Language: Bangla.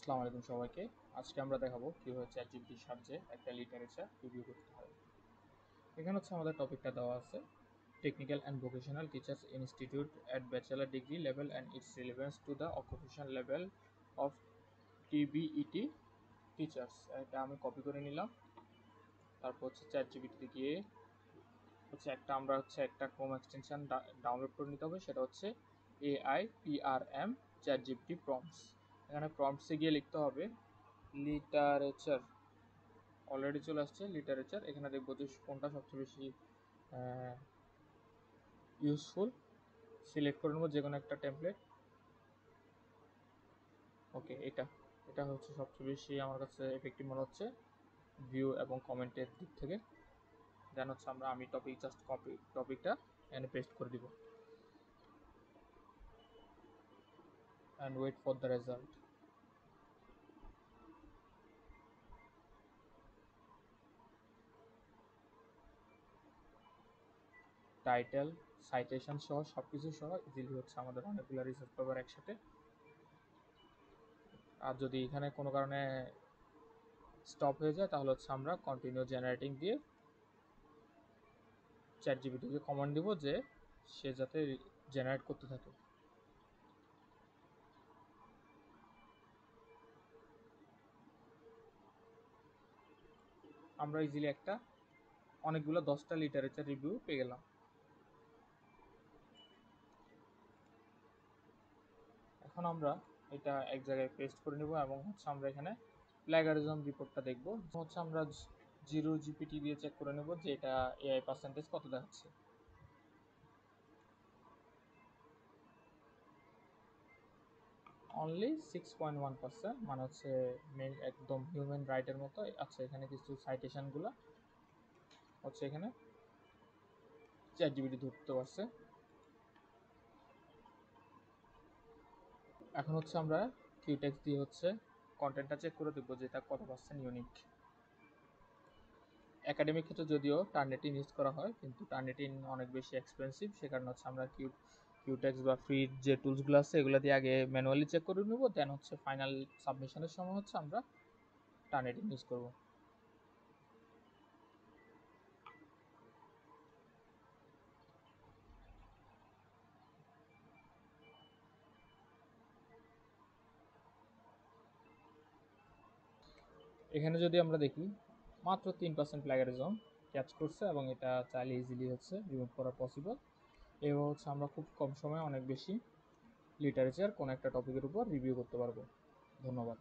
আসসালামু আলাইকুম সবাইকে। আজকে আমরা দেখাবো কিভাবে চ্যাটজিপিটির সাহায্যে একটা লিটারেচার রিভিউ করতে হয়। এখানে হচ্ছে আমাদের টপিকটা দেওয়া আছে, technical and vocational teachers institute at bachelor degree level and its relevance to the occupation level of TBET teachers. এটা আমি কপি করে নিলাম। তারপর হচ্ছে চ্যাটজিপিটিতে গিয়ে আমরা একটা ক্রোম এক্সটেনশন ডাউনলোড করে নিতে হবে, সেটা হচ্ছে AIPRM চ্যাটজিপিটি প্রম্পটস। এখানে প্রম্পটসে গিয়ে লিখতে হবে লিটারেচার। অলরেডি চলে আসছে লিটারেচার। এখানে দেখবো যে কোনটা সবচেয়ে বেশি ইউজফুল। সিলেক্ট করে নেবো যে কোনো একটা টেমপ্লেট। ওকে, এটা হচ্ছে সবচেয়ে বেশি আমার কাছে এফেক্টিভ মনে হচ্ছে ভিউ এবং কমেন্টের দিক থেকে। দেন হচ্ছে আমি টপিকটা এখানে পেস্ট করে দিব and wait for the result. Title, citation সহ সব কিছু সহ ইজিলি হচ্ছে আমাদের অনেকগুলো রিসার্চ পেপার একসাথে। আর যদি এখানে কোনো কারণে স্টপ হয়ে যায় তাহলে হচ্ছে আমরা কন্টিনিউ জেনারেটিং দিয়ে চ্যাটজিপিটিকে কমান্ড দিব যে সে যাতে জেনারেট করতে থাকে। আমরা ইজিলি অনেকগুলো 10টা লিটারেচার রিভিউ পেয়ে গেলাম। এখন আমরা এটা এক জায়গায় পেস্ট করে নেব এবং আমরা এখানে প্লাগারিজম রিপোর্টটা দেখব। আমরা জিরো জিপিটি দিয়ে চেক করে নেব যে এটা এআই পার্সেন্টেজ কত দেখাচ্ছে। অনলি 6.1%, মানে হচ্ছে একদম হিউম্যান রাইটের মতো। আচ্ছা, এখানে কিছু সাইটেশনগুলো এখানে চ্যাটজিপিটি ধরতে পারছে। এখন আমরা কিউটেক্স দিয়ে কন্টেন্টটা চেক করে দেখবো যে এটা কত পার্সেন্ট ইউনিক। একাডেমিক ক্ষেত্রে যদিও টার্নেটিন ইউজ করা হয়, কিন্তু টার্নেটিন অনেক বেশি এক্সপেন্সিভ। সে কারণে আমরা কিউটেক্স বা ফ্রি যে টুলসগুলো আছে এগুলো দিয়ে আগে ম্যানুয়ালি চেক করে নেব। দেন ফাইনাল সাবমিশনের সময় আমরা টার্নেটিন ইউজ করব। এখানে যদি আমরা দেখি মাত্র 3% প্লাগারিজম ক্যাচ করছে এবং এটা চাইলে ইজিলি রিমুভ করা পসিবল। এবার আমরা খুব কম সময়ে অনেক বেশি লিটারেচার কোনো একটা টপিকের উপর রিভিউ করতে পারবো। ধন্যবাদ।